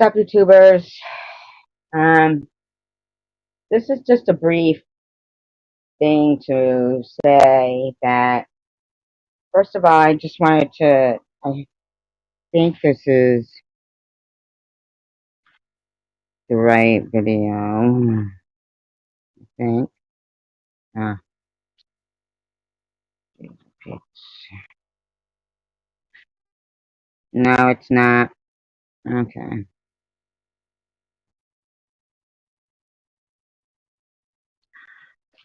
Sup, YouTubers? Um, this is just a brief thing to say that, first of all, I just wanted to, I think this is the right video. I think. Uh, no, it's not. Okay.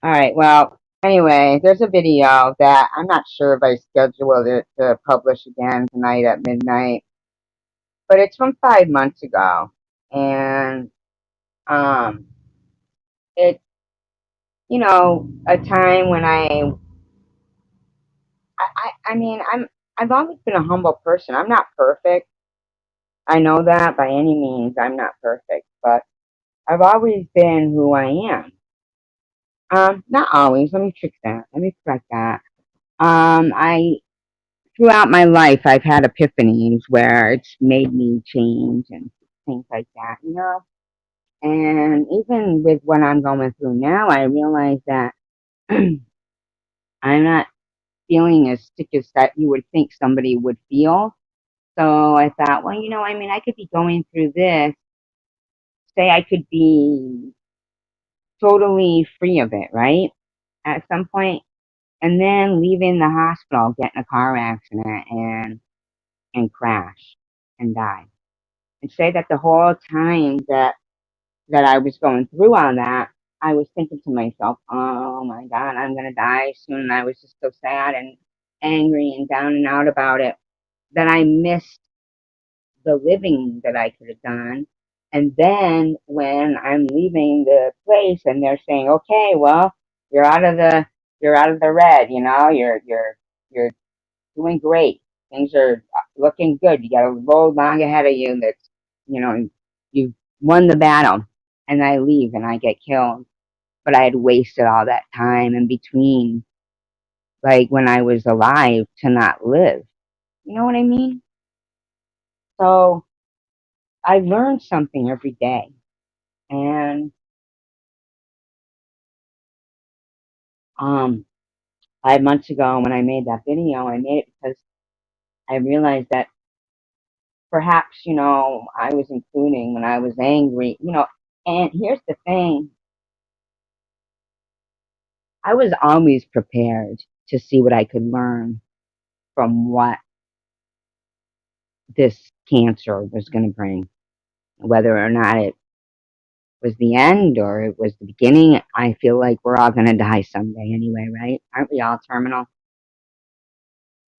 Alright, well, anyway, there's a video that I'm not sure if I scheduled it to publish again tonight at midnight, but it's from 5 months ago. And, um, it's, a time when I mean, I've always been a humble person. I'm not perfect. I know that by any means. I'm not perfect, but I've always been who I am. Not always. Let me fix that. Let me correct that. I throughout my life, I've had epiphanies where it's made me change and things like that. And even with what I'm going through now, I realize that I'm not feeling as sick as that you would think somebody would feel. So I thought, well, I mean, I could be going through this. Say I could be totally free of it, right? At some point, and then leaving the hospital, get in a car accident, and crash and die. And say that the whole time that I was going through all that, I was thinking to myself, oh my God, I'm gonna die soon. And I was just so sad and angry and down and out about it that I missed the living that I could have done. And then when I'm leaving the place and they're saying, okay, well, you're out of the you're out of the red, you're doing great. Things are looking good. You got a road long ahead of you that's, you've won the battle. And I leave and I get killed. But I had wasted all that time in between, like when I was alive, to not live. You know what I mean? So I learned something every day. And 5 months ago when I made that video, I made it because I realized that perhaps, I was including when I was angry. And here's the thing, I was always prepared to see what I could learn from what this cancer was going to bring. Whether or not it was the end or it was the beginning, I feel like we're all going to die someday anyway, right? Aren't we all terminal?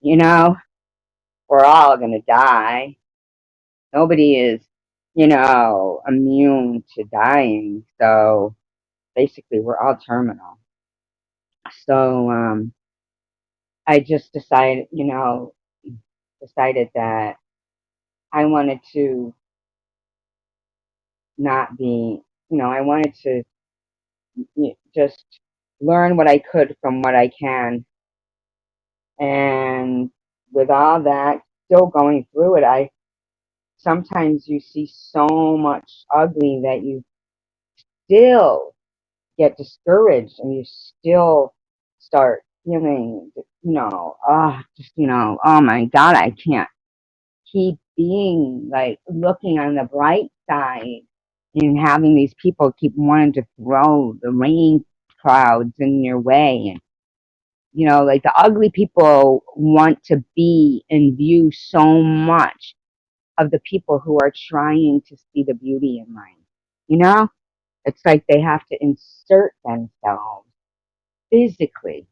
You know, we're all going to die. Nobody is, immune to dying. So basically, we're all terminal. So I just decided that I wanted to not be, I wanted to just learn what I could from what I can. And with all that, still going through it, sometimes you see so much ugly that you still get discouraged and you still start feeling, oh my God, I can't keep being like looking on the bright side and having these people keep wanting to throw the rain clouds in your way. And, like the ugly people want to be in view so much of the people who are trying to see the beauty in life. You know? It's like they have to insert themselves physically,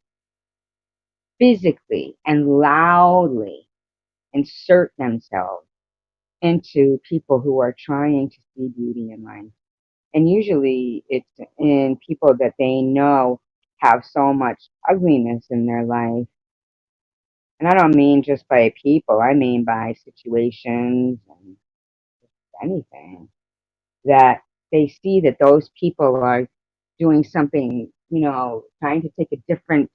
and loudly insert themselves into people who are trying to see beauty in life. And usually it's in people that they know have so much ugliness in their life. And I don't mean just by people, I mean by situations and anything. That they see that those people are doing something, trying to take a different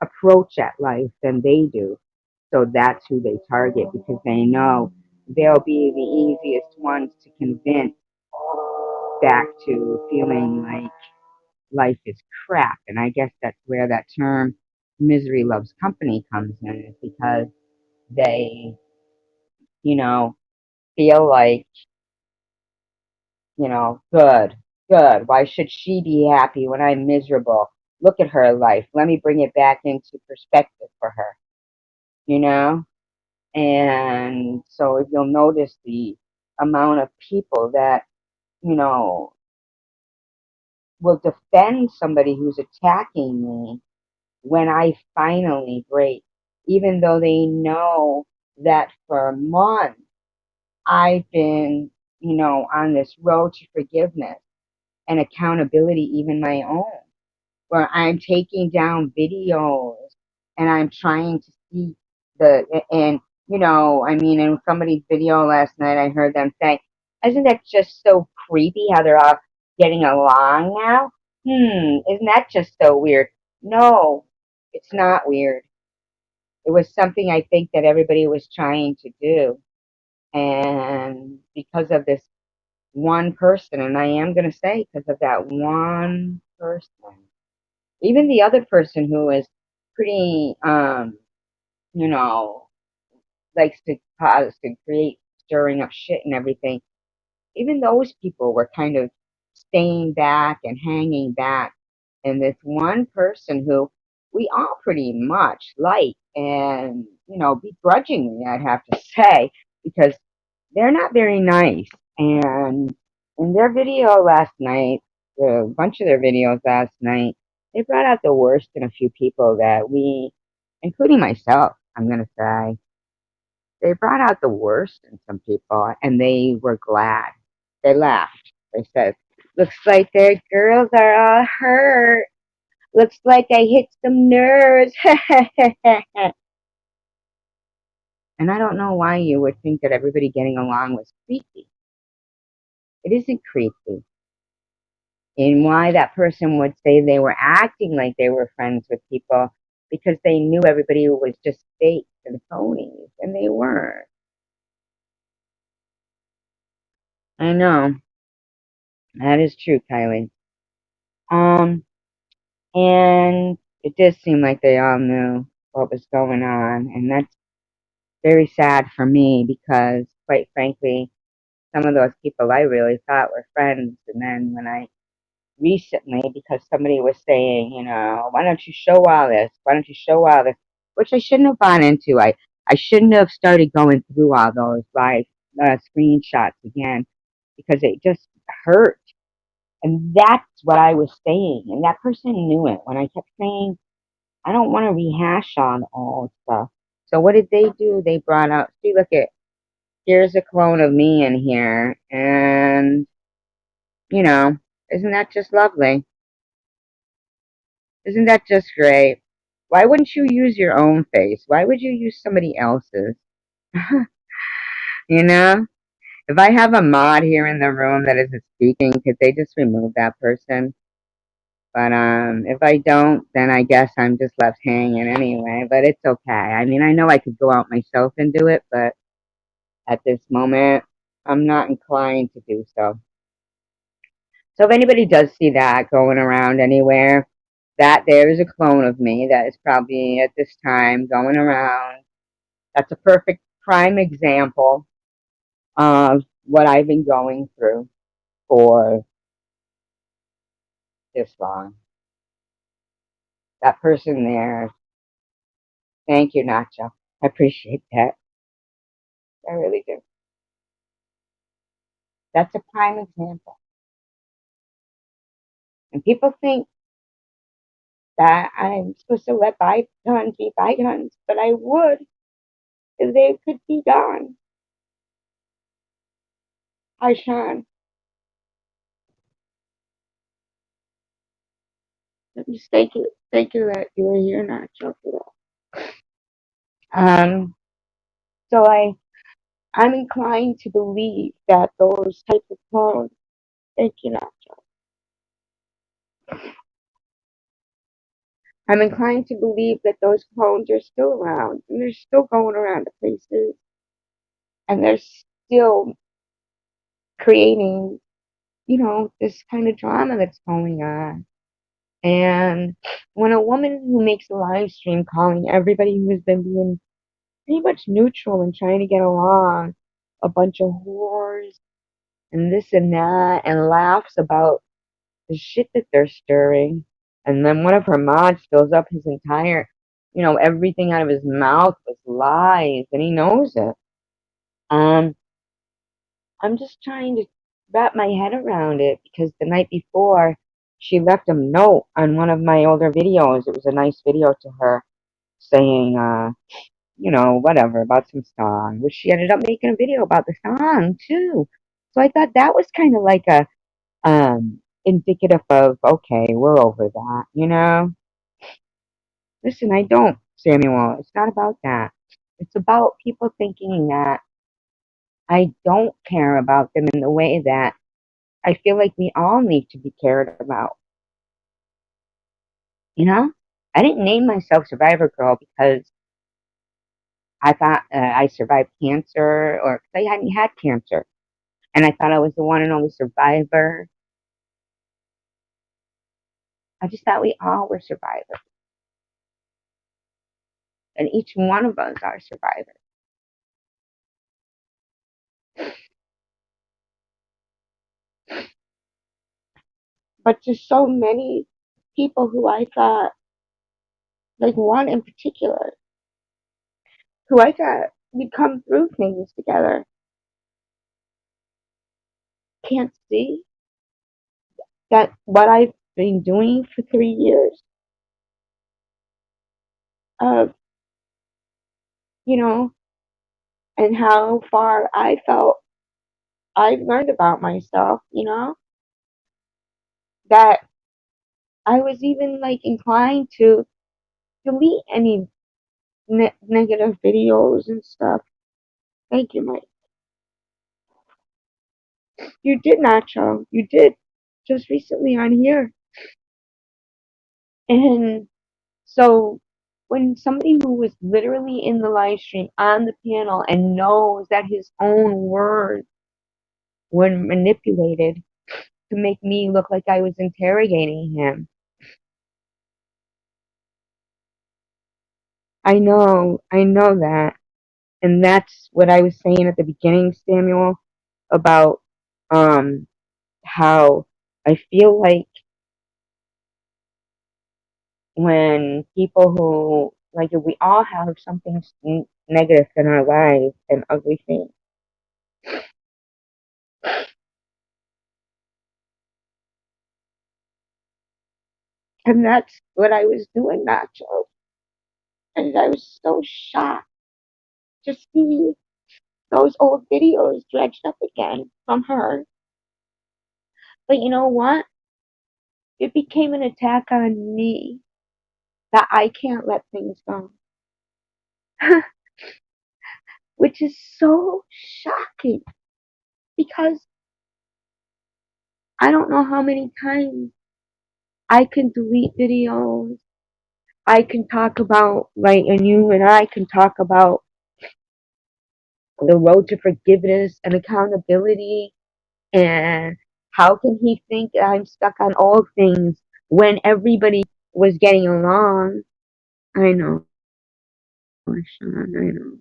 approach at life than they do. So that's who they target because they know they'll be the easiest ones to convince back to feeling like life is crap. And I guess that's where that term misery loves company comes in, is because they, you know, feel like, good, good. Why should she be happy when I'm miserable? Look at her life. Let me bring it back into perspective for her, you know? And so if you'll notice the amount of people that, you know, will defend somebody who's attacking me when I finally break, even though they know that for months I've been, on this road to forgiveness and accountability, even my own, where I'm taking down videos and I'm trying to see and I mean, in somebody's video last night, I heard them say, isn't that just so creepy how they're all getting along now? Isn't that just so weird? No, it's not weird. It was something I think that everybody was trying to do. And because of this one person, and I am going to say because of that one person, even the other person who is pretty, you know, likes to cause and create stirring up shit and everything, even those people were kind of staying back and hanging back. And this one person who we all pretty much like, and, begrudgingly, I'd have to say, because they're not very nice. And in their video last night, a bunch of their videos last night, they brought out the worst in a few people that including myself, I'm going to say, they brought out the worst in some people, and they were glad. They laughed. They said, looks like their girls are all hurt. Looks like I hit some nerves. And I don't know why you would think that everybody getting along was creepy. It isn't creepy. And why that person would say they were acting like they were friends with people because they knew everybody was just fake and phonies, and they weren't. I know. That is true, Kylie. Um, and it did seem like they all knew what was going on, and that's very sad for me because, quite frankly, some of those people I really thought were friends, and then when I recently, because somebody was saying, why don't you show all this? Why don't you show all this? Which I shouldn't have gone into. I shouldn't have started going through all those live screenshots again because it just hurt. And that's what I was saying. And that person knew it when I kept saying, I don't want to rehash on all stuff. So what did they do? They brought out, see, look at, here's a clone of me in here. And, you know, isn't that just lovely? Isn't that just great? Why wouldn't you use your own face? Why would you use somebody else's? You know? If I have a mod here in the room that isn't speaking, could they just remove that person? But if I don't, then I guess I'm just left hanging anyway. But it's okay. I mean, I know I could go out myself and do it, but at this moment, I'm not inclined to do so. So if anybody does see that going around anywhere, that there is a clone of me that is probably at this time going around. That's a perfect prime example of what I've been going through for this long. That person there, thank you, Nacho. I appreciate that. I really do. That's a prime example. And people think that I'm supposed to let bygones be bygones, but I would if they could be gone. Hi, Sean. Just thank you that you were here, Nacho, for that. So I'm inclined to believe that those type of clones, thank you, Nacho. I'm inclined to believe that those clones are still around and they're still going around to places and they're still creating, this kind of drama that's going on. And when a woman who makes a live stream calling everybody who has been being pretty much neutral and trying to get along a bunch of whores and this and that, and laughs about the shit that they're stirring, and then one of her mods fills up his entire, everything out of his mouth with lies, and he knows it. Um, I'm just trying to wrap my head around it because the night before, she left a note on one of my older videos. It was a nice video to her saying, whatever about some song, which she ended up making a video about the song too. So I thought that was kind of like a indicative of, okay, we're over that. Listen, I don't, Samuel. It's not about that. It's about people thinking that I don't care about them in the way that I feel like we all need to be cared about. I didn't name myself Survivor Girl because I thought I survived cancer, or 'cause I hadn't had cancer, and I thought I was the one and only survivor. I just thought we all were survivors, and each one of us are survivors. But to so many people who I thought, like one in particular, who I thought we'd come through things together, can't see that what I've been doing for 3 years of, you know, and how far I felt I'd learned about myself, that I was even like inclined to delete any negative videos and stuff. Thank you, Mike. You did, Nacho. You did just recently on here. And so when somebody who was literally in the live stream on the panel and knows that his own words were manipulated to make me look like I was interrogating him, I know that. And that's what I was saying at the beginning, Samuel, about how I feel like when people who, like, if we all have something negative in our lives and ugly things, and that's what I was doing, Nacho. And I was so shocked to see those old videos dredged up again from her. But you know what? It became an attack on me that I can't let things go. Which is so shocking because I don't know how many times I can delete videos. I can talk about, like, and you and I can talk about the road to forgiveness and accountability. And how can he think I'm stuck on old things when everybody was getting along? I know, Sean, I know.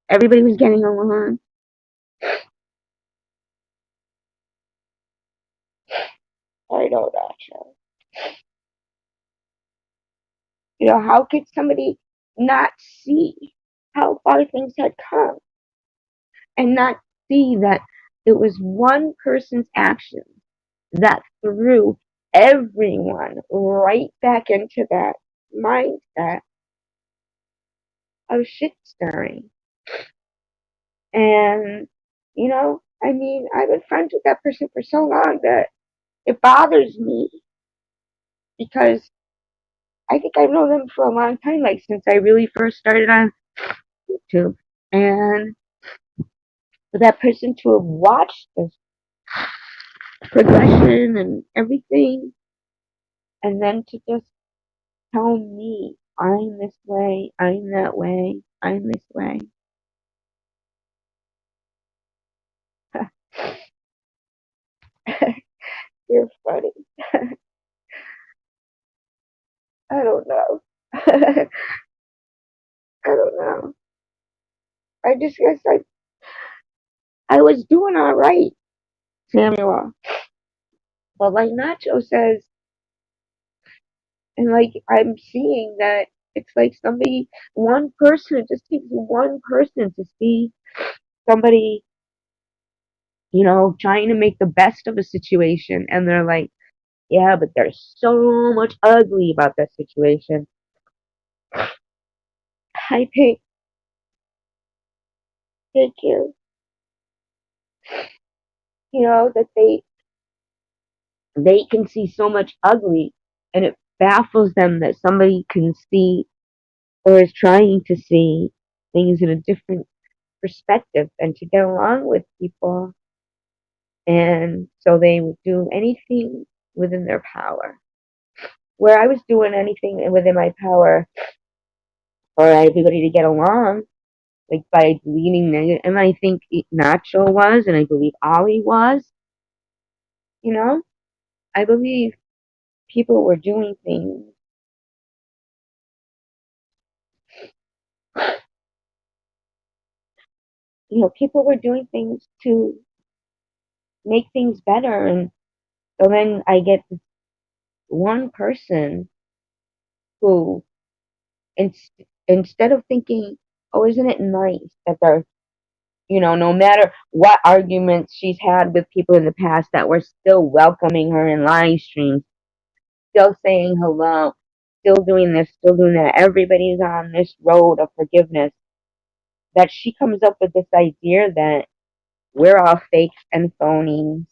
Everybody was getting along. I know that, Sean. How could somebody not see how far things had come and not see that it was one person's action that threw everyone right back into that mindset of shit stirring? And, I mean, I've been friends with that person for so long that it bothers me because I think I've known them for a long time, like since I really first started on YouTube. And for that person to have watched this progression and everything, and then to just tell me, I'm this way, I'm that way, I'm this way. funny. I don't know. I don't know. I just guess I was doing all right, Samuel. But like Nacho says, and like I'm seeing that it's like somebody, one person, it just takes one person to see somebody, trying to make the best of a situation, and they're like, yeah, but there's so much ugly about that situation. I think, thank you, that they can see so much ugly, and it baffles them that somebody can see or is trying to see things in a different perspective and to get along with people. And so they would do anything within their power. Where I was doing anything within my power for everybody to get along, like by deleting negative, and I think Nacho was, and I believe Ollie was, you know, I believe people were doing things, people were doing things to make things better. And so then I get this one person who, in, instead of thinking, oh, isn't it nice that they're, no matter what arguments she's had with people in the past, that we're still welcoming her in live streams, still saying hello, still doing this, still doing that. Everybody's on this road of forgiveness. That she comes up with this idea that we're all fakes and phonies.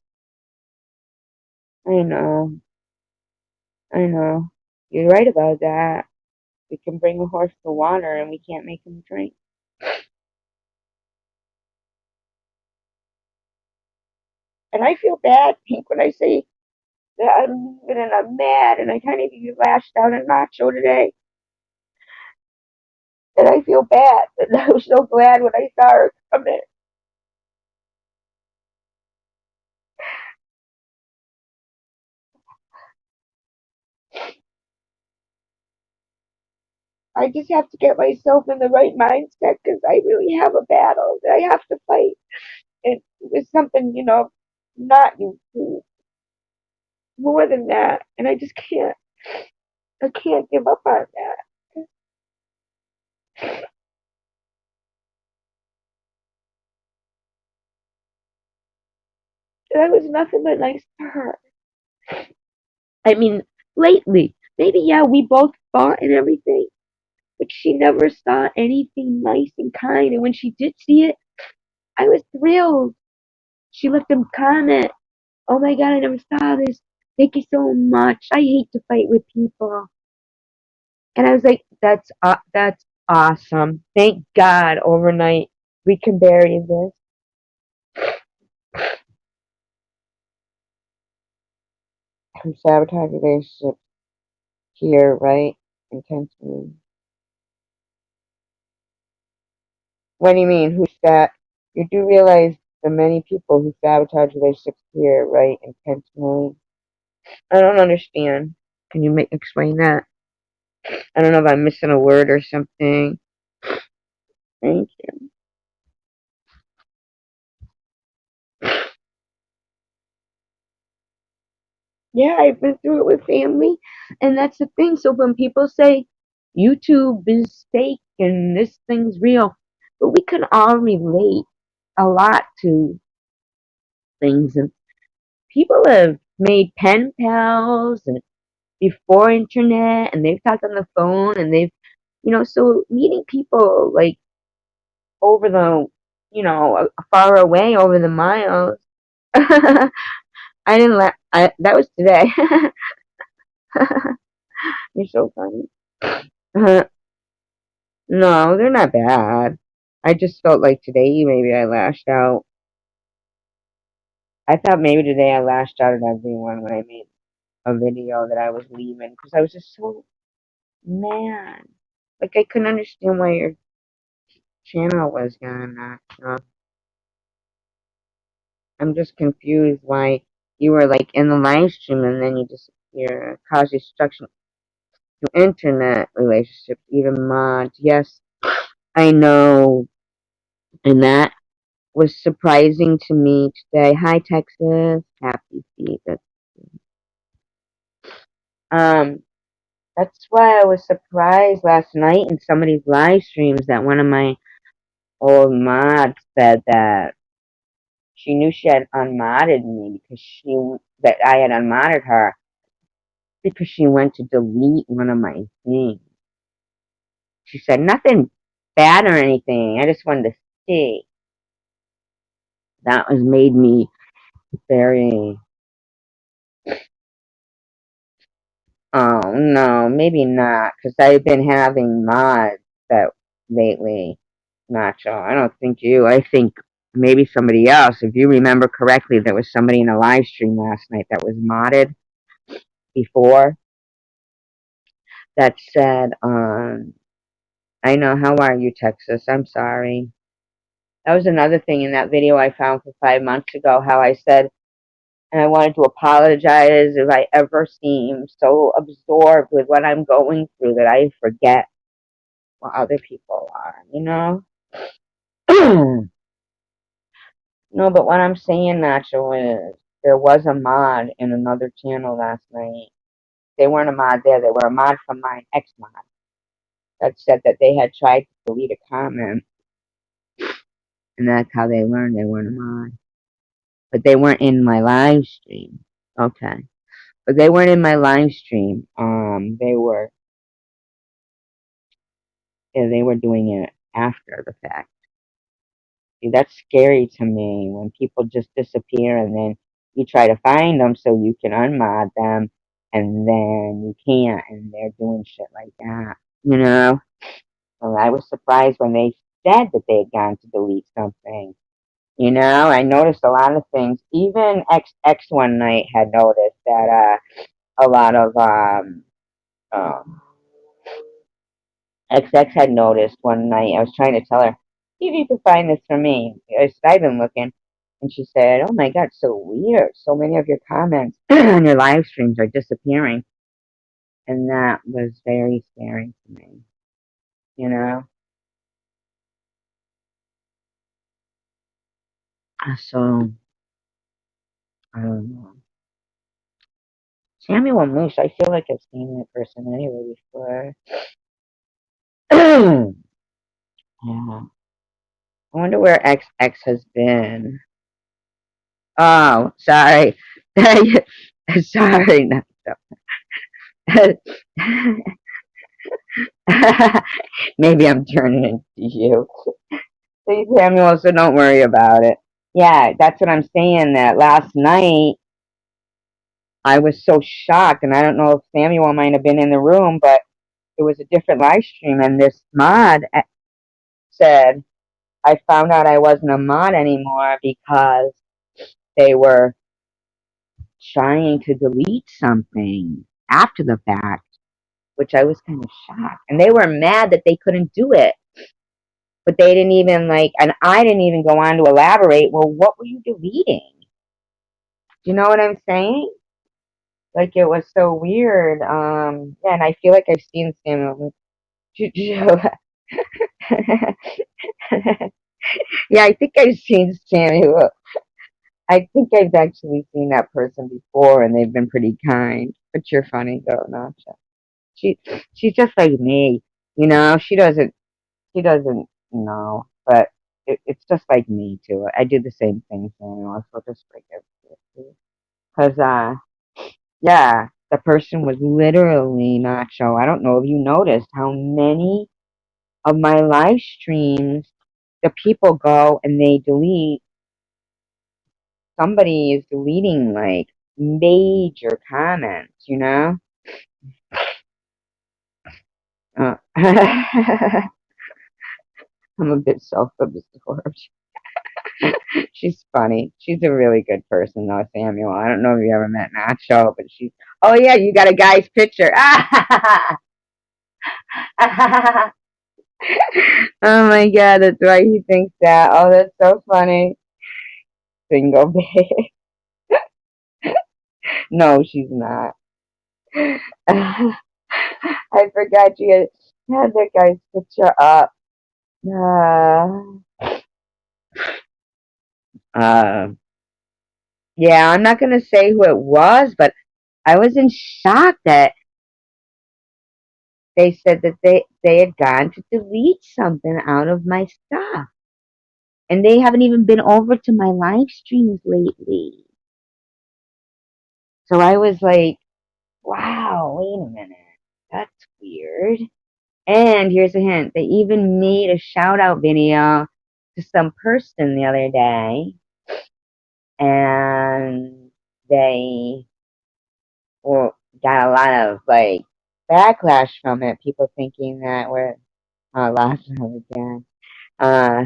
I know, I know. You're right about that. We can bring a horse to water and we can't make him drink. And I feel bad, Pink, when I say that I'm leaving and I'm mad, and I kind of even lashed out at Nacho today. And I feel bad. And I was so glad when I saw her come in. I just have to get myself in the right mindset because I really have a battle that I have to fight. And with something, not YouTube, more than that. And I just can't, I can't give up on that. And I was nothing but nice to her. I mean, lately, maybe, yeah, we both fought and everything, but she never saw anything nice and kind. And when she did see it, I was thrilled. She left a comment. Oh my God, I never saw this. Thank you so much. I hate to fight with people. And I was like, that's awesome. Thank God overnight we can bury this. Who sabotage relationships here, right? Intentionally. What do you mean? Who's that? You do realize the many people who sabotage relationships here, right? Intentionally. I don't understand. Can you explain that? I don't know if I'm missing a word or something. Thank you. Yeah, I've been through it with family, and that's the thing. So when people say YouTube is fake and this thing's real, but we can all relate a lot to things, and people have made pen pals and before internet, and they've talked on the phone, and they've, so meeting people like over the, far away over the miles. I didn't let. That was today. You're so funny. No, they're not bad. I just felt like today maybe I lashed out. I thought maybe today I lashed out at everyone when I made a video that I was leaving because I was just so mad. Like I couldn't understand why your channel was gone. I'm just confused why. You were like in the live stream and then you disappear. Cause destruction to internet relationships, even mods. Yes, I know. And that was surprising to me today. Hi, Texas. Happy feet. Um, that's why I was surprised last night in somebody's live streams that one of my old mods said that she knew she had unmodded me because that I had unmodded her because she went to delete one of my things. She said nothing bad or anything. I just wanted to see. That was made me very. Oh no, maybe not because I've been having mods that lately. Nacho, I don't think you. I think maybe somebody else. If you remember correctly, there was somebody in a live stream last night that was modded before that said, I know, how are you, Texas? I'm sorry. That was another thing in that video I found for 5 months ago, how I said, and I wanted to apologize if I ever seem so absorbed with what I'm going through that I forget what other people are, you know? No, but what I'm saying, Nacho, is there was a mod in another channel last night. They weren't a mod there. They were a mod from my ex-mod that said that they had tried to delete a comment, and that's how they learned they weren't a mod. But they weren't in my live stream. Okay. But they weren't in my live stream. They were doing it after the fact. See, that's scary to me when people just disappear and then you try to find them so you can unmod them and then you can't and they're doing shit like that. You know? Well, I was surprised when they said that they had gone to delete something. You know, I noticed a lot of things. Even XX one night had noticed that a lot of um XX had noticed one night. I was trying to tell her, see if you can find this for me. I said, I've been looking. And she said, oh my God, so weird. So many of your comments on your live streams are disappearing. And that was very scary to me, you know? So, I don't know. Samuel Moose, I feel like I've seen that person anywhere before. Yeah. I wonder where XX has been. Oh, sorry. Sorry. No. Maybe I'm turning into you. See, Samuel, so don't worry about it. Yeah, that's what I'm saying. That last night I was so shocked, and I don't know if Samuel might have been in the room, but it was a different live stream, and this mod said, I found out I wasn't a mod anymore because they were trying to delete something after the fact, which I was kind of shocked. And they were mad that they couldn't do it. But they didn't even and I didn't even go on to elaborate. Well, what were you deleting? Do you know what I'm saying? Like, it was so weird. Yeah, and I feel like I've seen Samuel. Yeah, I think I've seen Samuel. I think I've actually seen that person before, and they've been pretty kind. But you're funny, though, Nacha. She, she's just like me, you know. She doesn't know, but it's just like me too. I do the same thing, Samuel. So just forgive me, because yeah, the person was literally Nacho. I don't know if you noticed how many of my live streams the people go and they delete. Somebody is deleting major comments, you know. I'm a bit self-absorbed. She's funny. She's a really good person, though, Samuel. I don't know if you ever met Nacho, but she's. Oh yeah, you got a guy's picture. Oh my God, that's why he thinks that. Oh, that's so funny. Single babe. No, she's not. I forgot you had that guy's picture up. Uh, uh, yeah, I'm not gonna say who it was, but I was in shock that they said that they had gone to delete something out of my stuff. And they haven't even been over to my live streams lately. So I was like, wow, wait a minute. That's weird. And here's a hint. They even made a shout out video to some person the other day. And they well, got a lot of like backlash from it. People thinking that we're last time again. Uh,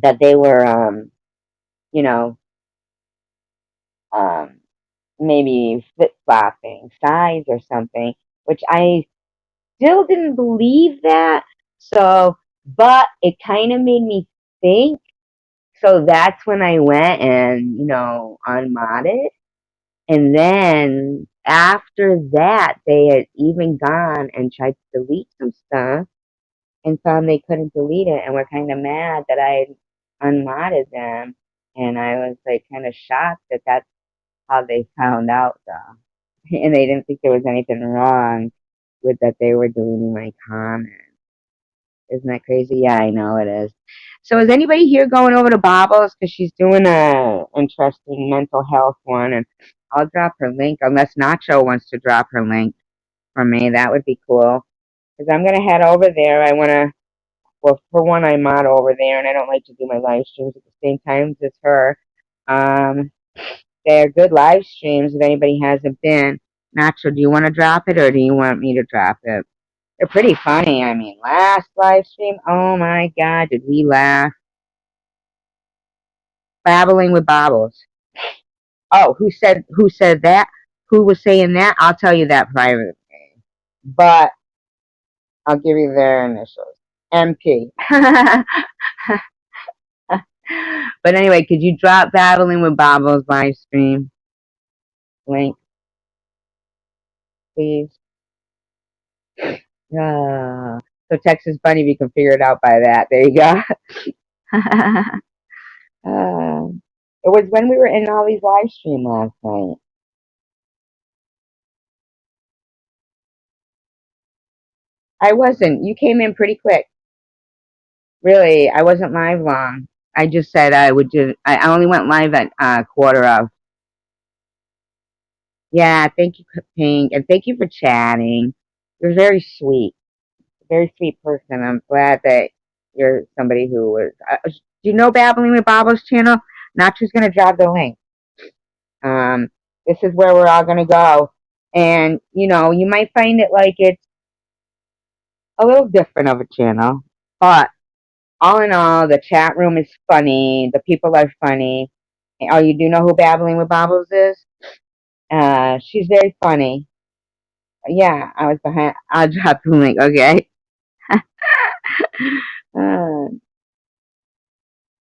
that they were you know, um maybe flip flopping sides or something, which I still didn't believe that. So, but it kind of made me think. So that's when I went and, unmodded. And then after that, they had even gone and tried to delete some stuff and found they couldn't delete it and were kind of mad that I had unmodded them. And I was like kind of shocked that that's how they found out, though. And they didn't think there was anything wrong with that they were deleting my comment. Isn't that crazy? Yeah, I know it is. So is anybody here going over to Bobbles? Because she's doing a interesting mental health one, and I'll drop her link unless Nacho wants to drop her link for me. That would be cool. Because I'm gonna head over there. I wanna. Well, for one, I'm not over there, and I don't like to do my live streams at the same time as her. Um, they're good live streams. If anybody hasn't been, Nacho, do you want to drop it, or do you want me to drop it? They're pretty funny. I mean, last live stream, oh my God, did we laugh? Babbling with Bobbles. Oh, who said that? Who was saying that? I'll tell you that privately. But I'll give you their initials. MP. But anyway, could you drop Babbling with Bobbles live stream link, please? So Texas Bunny, we can figure it out by that. There you go. It was when we were in Ollie's live stream last night. I wasn't. You came in pretty quick. Really, I wasn't live long. I just said I would do. I only went live at quarter of. Yeah, thank you, Pink, and thank you for chatting. You're very sweet, very sweet person. I'm glad that you're somebody who was. Do you know Babbling with Bobbles channel? Nacho's gonna drop the link. Um, this is where we're all gonna go, and you might find it like it's a little different of a channel, but all in all, the chat room is funny. The people are funny. Oh, you do know who Babbling with Bobbles is? She's very funny. Yeah, I was behind. I'll drop the link. Okay. Uh,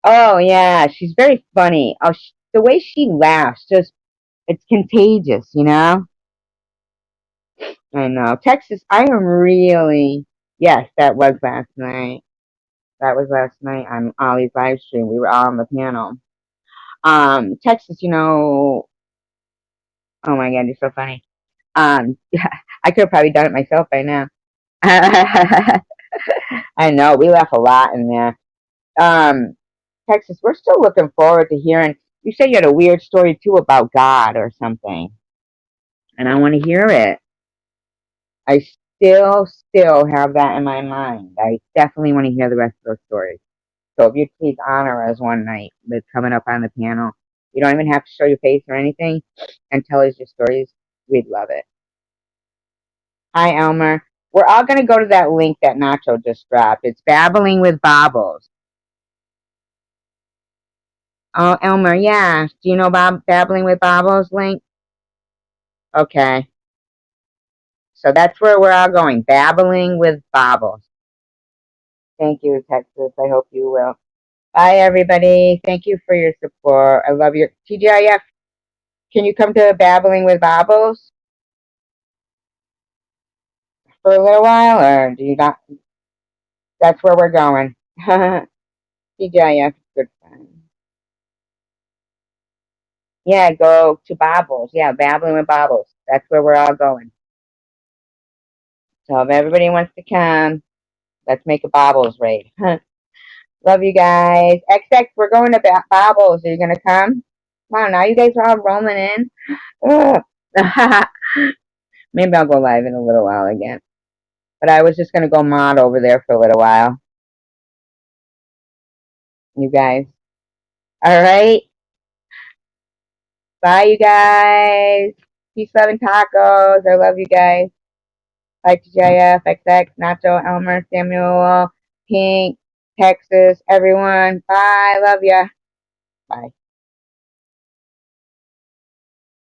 oh yeah, she's very funny. Oh, the way she laughs, just it's contagious. I know. Texas. I am really. Yes, that was last night. That was last night on Ollie's live stream. We were all on the panel. Texas. Oh my God, you're so funny. I could have probably done it myself by now. I know, we laugh a lot in there. Um, Texas, we're still looking forward to hearing. You said you had a weird story too about God or something, and I want to hear it. I still have that in my mind. I definitely want to hear the rest of those stories. So if you'd please honor us one night with coming up on the panel. You don't even have to show your face or anything and tell us your stories. We'd love it. Hi, Elmer. We're all going to go to that link that Nacho just dropped. It's Babbling with Bobbles. Oh, Elmer, yeah. Do you know about Babbling with Bobbles link? Okay. So that's where we're all going. Babbling with Bobbles. Thank you, Texas. I hope you will. Bye, everybody. Thank you for your support. I love your TGIF. Can you come to Babbling with Bobbles for a little while, or do you not? That's where we're going. TGIF, good fun. Yeah, go to Bobbles. Yeah, Babbling with Bobbles. That's where we're all going. So if everybody wants to come, let's make a Bobbles raid. Love you guys. XX, we're going to Bobbles. Are you going to come? Wow, now you guys are all rolling in. Maybe I'll go live in a little while again. But I was just going to go mod over there for a little while. You guys. All right. Bye, you guys. Peace, love, and tacos. I love you guys. Bye, TGIF, XX, Nacho, Elmer, Samuel, Pink, Texas, everyone. Bye. Love ya. Bye.